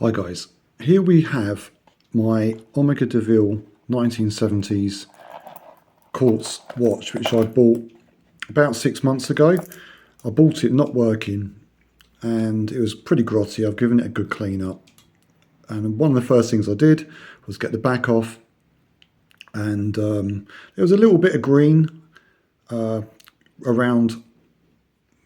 Hi guys, here we have my Omega Deville 1970s quartz watch, which I bought about 6 months ago. I bought it not working and it was pretty grotty. I've given it a good clean up, and one of the first things I did was get the back off, and there was a little bit of green around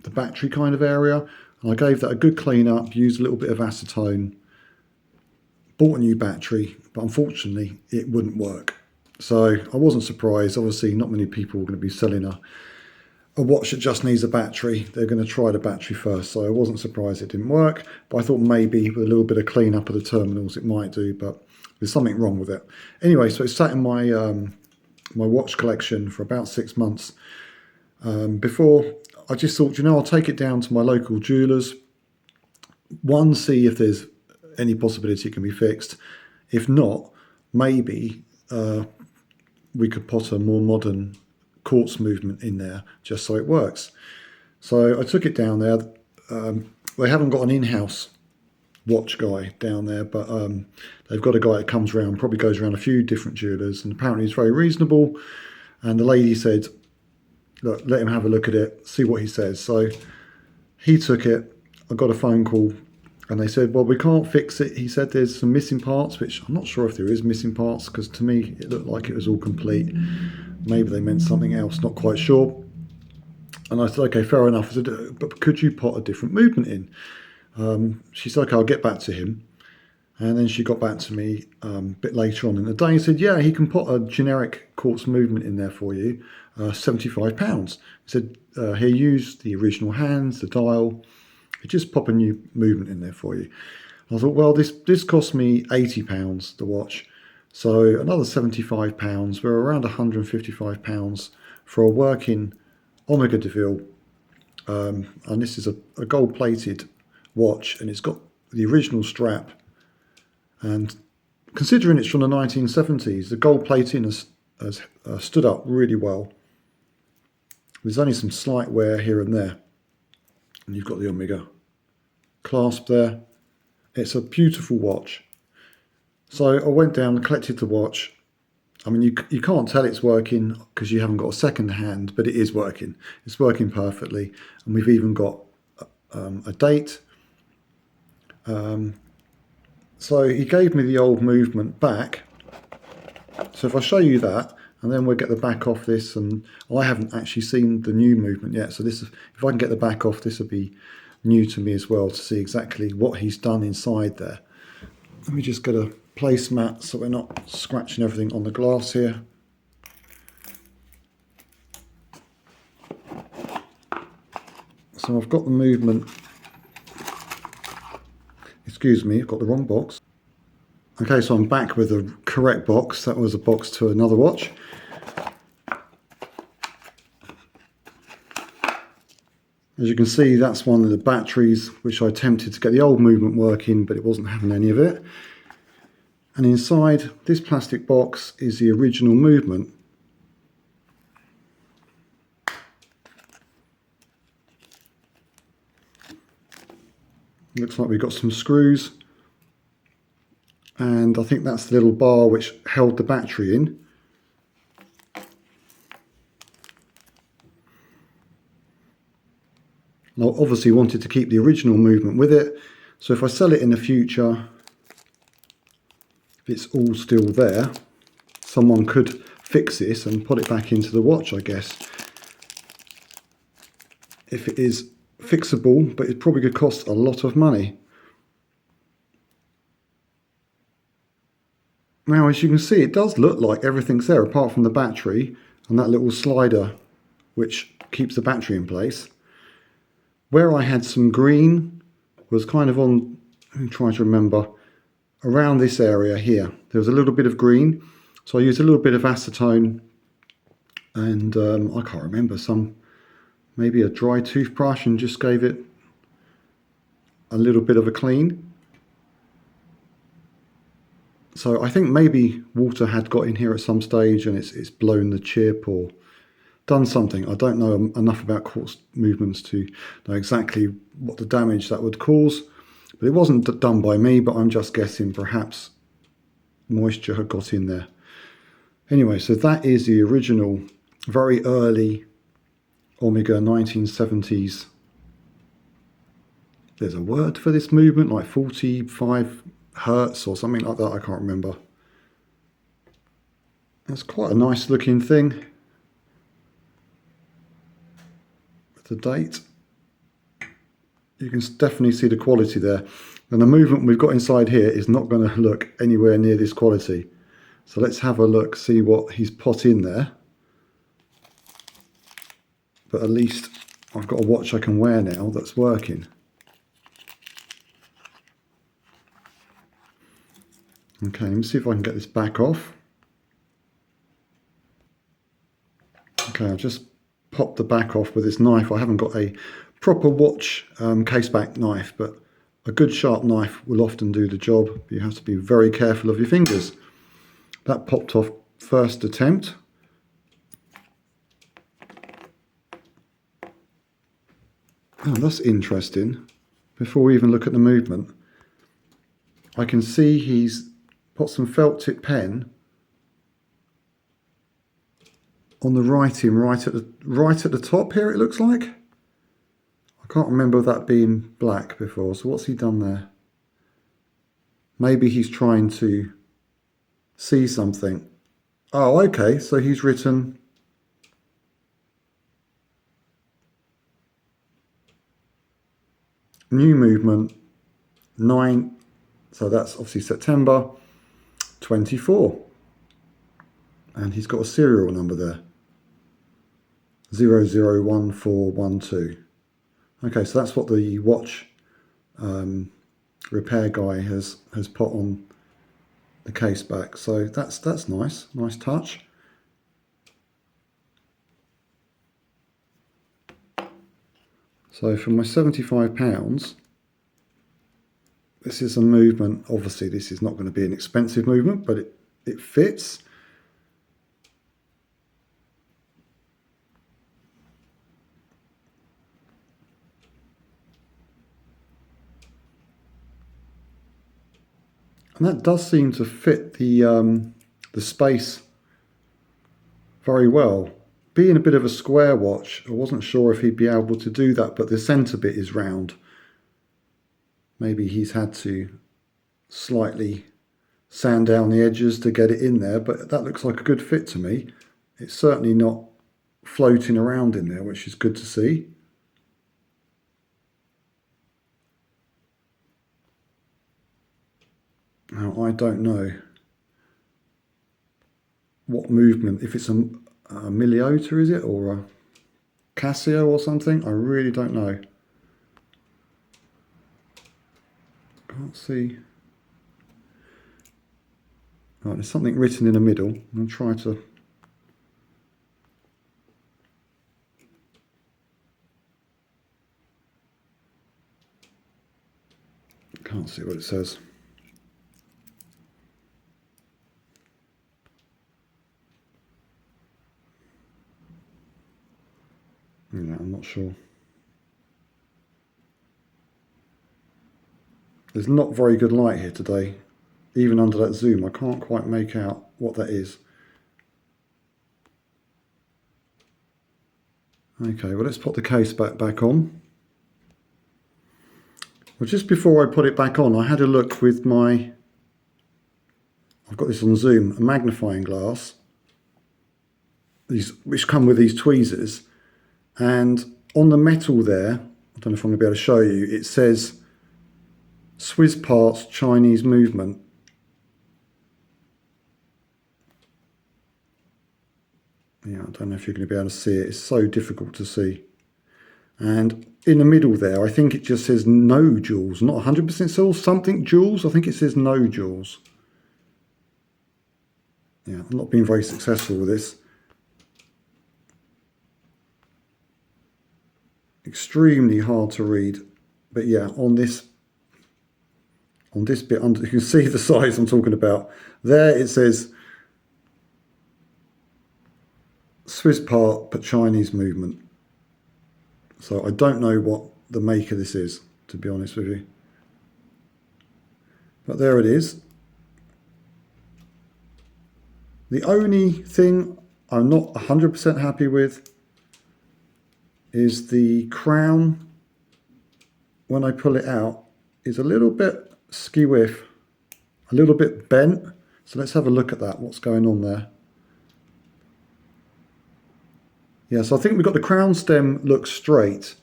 the battery kind of area, and I gave that a good clean up, used a little bit of acetone, bought a new battery, but unfortunately it wouldn't work. So I wasn't surprised. Obviously not many people are going to be selling a watch that just needs a battery. They're going to try the battery first, so I wasn't surprised it didn't work, but I thought maybe with a little bit of clean up of the terminals it might do, but there's something wrong with it. Anyway, so it sat in my my watch collection for about 6 months. Before, I just thought, I'll take it down to my local jewellers. One, see if there's any possibility it can be fixed. If not, maybe we could put a more modern quartz movement in there just so it works. So I took it down there. They haven't got an in-house watch guy down there, but they've got a guy that comes around, probably goes around a few different jewellers, and apparently he's very reasonable. And the lady said, look, let him have a look at it, see what he says. So he took it. I got a phone call and they said, well, we can't fix it. He said there's some missing parts, which I'm not sure if there is missing parts, because to me it looked like it was all complete. Maybe they meant something else, not quite sure. And I said, okay, fair enough. I said, but could you put a different movement in? She said, okay, I'll get back to him. And then she got back to me a bit later on in the day and said, yeah, he can put a generic quartz movement in there for you, £75. He said, here, use the original hands, the dial, just pop a new movement in there for you. I thought, well, this cost me £80, the watch. So another £75, we're around £155 for a working Omega Deville. And this is a gold-plated watch, and it's got the original strap. And considering it's from the 1970s, the gold plating has stood up really well. There's only some slight wear here and there. And you've got the Omega clasp there. It's a beautiful watch. So I went down and collected the watch. I mean, you can't tell it's working because you haven't got a second hand, but it is working. It's working perfectly. And we've even got a date. So he gave me the old movement back. So if I show you that, and then we'll get the back off this, and I haven't actually seen the new movement yet. So this, if I can get the back off, this will be new to me as well, to see exactly what he's done inside there. Let me just get a placemat so we're not scratching everything on the glass here. So I've got the movement. Excuse me, I've got the wrong box. Okay, so I'm back with the correct box. That was a box to another watch. As you can see, that's one of the batteries which I attempted to get the old movement working, but it wasn't having any of it. And inside this plastic box is the original movement. Looks like we've got some screws, and I think that's the little bar which held the battery in. I obviously wanted to keep the original movement with it, so if I sell it in the future, if it's all still there, someone could fix this and put it back into the watch, I guess. If it is fixable, but it probably could cost a lot of money. Now, as you can see, it does look like everything's there apart from the battery and that little slider which keeps the battery in place. Where I had some green was kind of on, I'm trying to remember, around this area here. There was a little bit of green, so I used a little bit of acetone and I can't remember, maybe a dry toothbrush, and just gave it a little bit of a clean. So I think maybe water had got in here at some stage and it's blown the chip or done something. I don't know enough about quartz movements to know exactly what the damage that would cause, But it wasn't done by me, but I'm just guessing perhaps moisture had got in there. Anyway, so that is the original, very early Omega 1970s. There's a word for this movement, like 45 hertz or something like that. I can't remember. That's quite a nice looking thing. With the date, you can definitely see the quality there. And the movement we've got inside here is not going to look anywhere near this quality. So let's have a look, see what he's put in there. But at least I've got a watch I can wear now that's working. Okay, let me see if I can get this back off. Okay, I've just popped the back off with this knife. I haven't got a proper watch case back knife, but a good sharp knife will often do the job. You have to be very careful of your fingers. That popped off first attempt. Oh, that's interesting. Before we even look at the movement, I can see he's put some felt tip pen on the writing right at the top here, it looks like. I can't remember that being black before, so what's he done there? Maybe he's trying to see something. Oh, okay, so he's written new movement 9, so that's obviously September 24. And he's got a serial number there, 001412. Okay, so that's what the watch repair guy has put on the case back. So that's nice touch. So for my £75, this is a movement. Obviously, this is not going to be an expensive movement, but it fits. And that does seem to fit the space very well. Being a bit of a square watch, I wasn't sure if he'd be able to do that, but the centre bit is round. Maybe he's had to slightly sand down the edges to get it in there, but that looks like a good fit to me. It's certainly not floating around in there, which is good to see. Now, I don't know what movement, if it's a Milliota, is it, or a Casio or something? I really don't know. Can't see. Right, there's something written in the middle. I'll try to. Can't see what it says. Yeah, I'm not sure. There's not very good light here today. Even under that zoom, I can't quite make out what that is. Okay, well, let's put the case back on. Well, just before I put it back on, I had a look with my, I've got this on zoom, a magnifying glass, which come with these tweezers. And on the metal there, I don't know if I'm going to be able to show you, it says Swiss parts, Chinese movement. Yeah, I don't know if you're going to be able to see it. It's so difficult to see. And in the middle there, I think it just says no jewels. Not 100% sure, something jewels. I think it says no jewels. Yeah, I'm not being very successful with this. Extremely hard to read. But yeah, on this bit under, you can see the size I'm talking about. There it says Swiss part but Chinese movement. So I don't know what the make of this is, to be honest with you. But there it is. The only thing I'm not 100% happy with is the crown, when I pull it out, is a little bit skew-whiff, a little bit bent. So let's have a look at that, what's going on there. Yeah, so I think we've got the crown stem looks straight,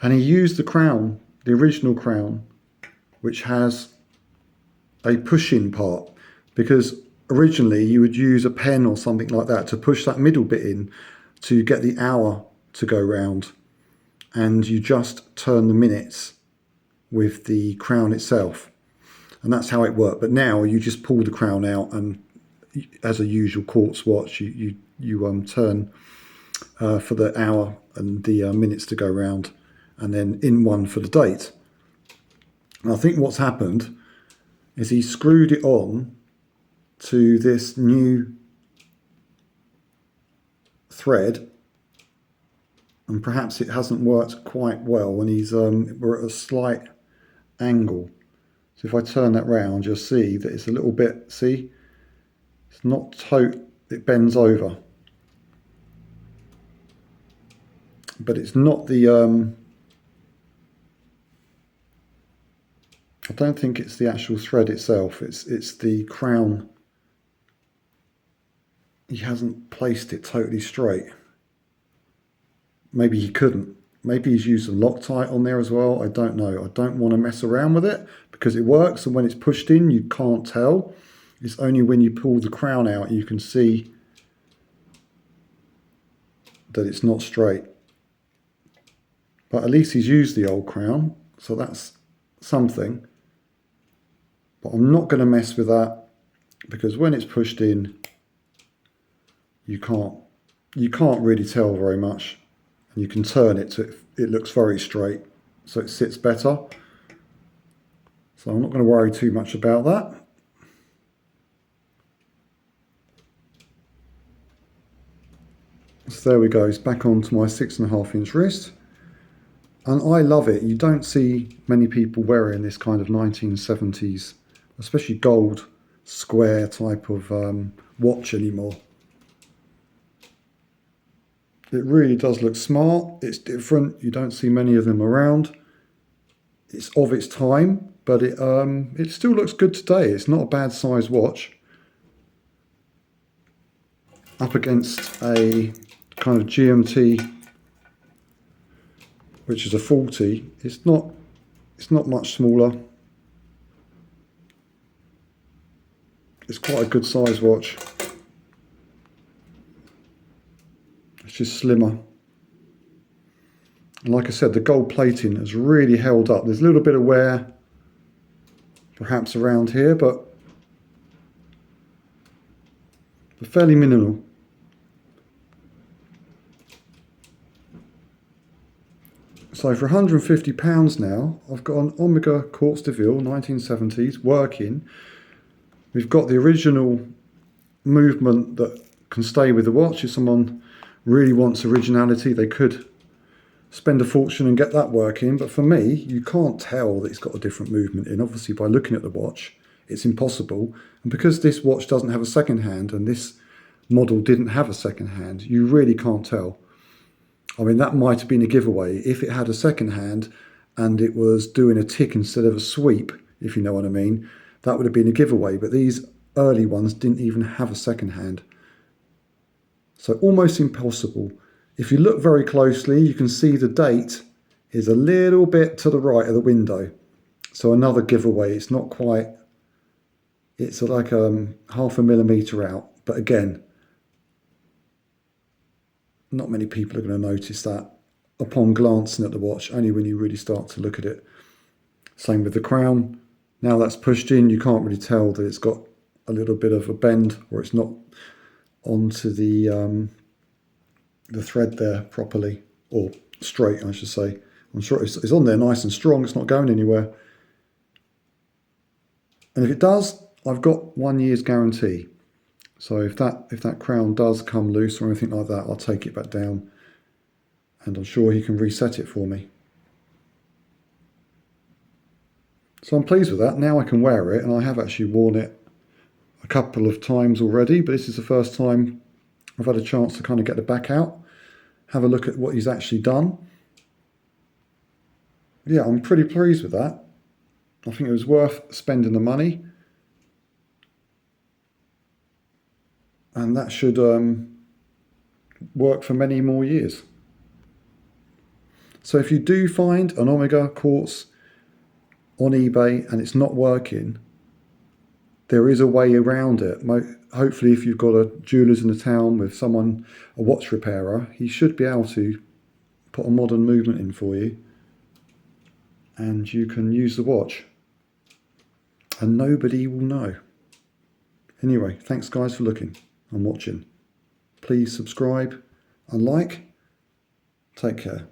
and he used the crown, the original crown, which has a push-in part, because originally you would use a pen or something like that to push that middle bit in to get the hour to go round, and you just turn the minutes with the crown itself, and that's how it worked. But now you just pull the crown out, and as a usual quartz watch, you turn for the hour and the minutes to go round, and then in one for the date. And I think what's happened is he screwed it on to this new thread, and perhaps it hasn't worked quite well when we're at a slight angle. So if I turn that round, you'll see that it's a little bit, see, it's not it bends over, but it's not the I don't think it's the actual thread itself, it's the crown. He hasn't placed it totally straight. Maybe he couldn't. Maybe he's used a Loctite on there as well. I don't know. I don't want to mess around with it because it works, and when it's pushed in you can't tell. It's only when you pull the crown out you can see that it's not straight. But at least he's used the old crown, so that's something. But I'm not going to mess with that, because when it's pushed in you can't really tell very much, and you can turn it so it looks very straight, so it sits better. So I'm not going to worry too much about that. So there we go, it's back onto my 6.5 inch wrist, and I love it. You don't see many people wearing this kind of 1970s, especially gold square type of watch anymore. It really does look smart. It's different. You don't see many of them around. It's of its time, but it still looks good today. It's not a bad size watch. Up against a kind of GMT, which is a 40. It's not much smaller. It's quite a good size watch. It's just slimmer. And like I said, the gold plating has really held up. There's a little bit of wear perhaps around here, but fairly minimal. So for £150 now, I've got an Omega Quartz Deville 1970s working. We've got the original movement that can stay with the watch. If someone really wants originality, they could spend a fortune and get that working. But for me, you can't tell that it's got a different movement in. Obviously, by looking at the watch, it's impossible. And because this watch doesn't have a second hand, and this model didn't have a second hand, you really can't tell. I mean, that might have been a giveaway. If it had a second hand and it was doing a tick instead of a sweep, if you know what I mean, that would have been a giveaway. But these early ones didn't even have a second hand. So almost impossible. If you look very closely, you can see the date is a little bit to the right of the window. So another giveaway. It's not quite, it's like half a millimetre out. But again, not many people are going to notice that upon glancing at the watch, only when you really start to look at it. Same with the crown. Now that's pushed in, you can't really tell that it's got a little bit of a bend, or it's not onto the thread there properly, or straight I should say. I'm sure it's on there nice and strong, it's not going anywhere. And if it does, I've got 1 year's guarantee. So if that crown does come loose or anything like that, I'll take it back down, and I'm sure he can reset it for me. So I'm pleased with that. Now I can wear it, and I have actually worn it a couple of times already, but this is the first time I've had a chance to kind of get the back out, have a look at what he's actually done. Yeah, I'm pretty pleased with that. I think it was worth spending the money, and that should work for many more years. So if you do find an Omega quartz on eBay and it's not working, there is a way around it. Hopefully, if you've got a jeweller's in the town with someone, a watch repairer, he should be able to put a modern movement in for you, and you can use the watch and nobody will know. Anyway, thanks guys for looking and watching. Please subscribe and like. Take care.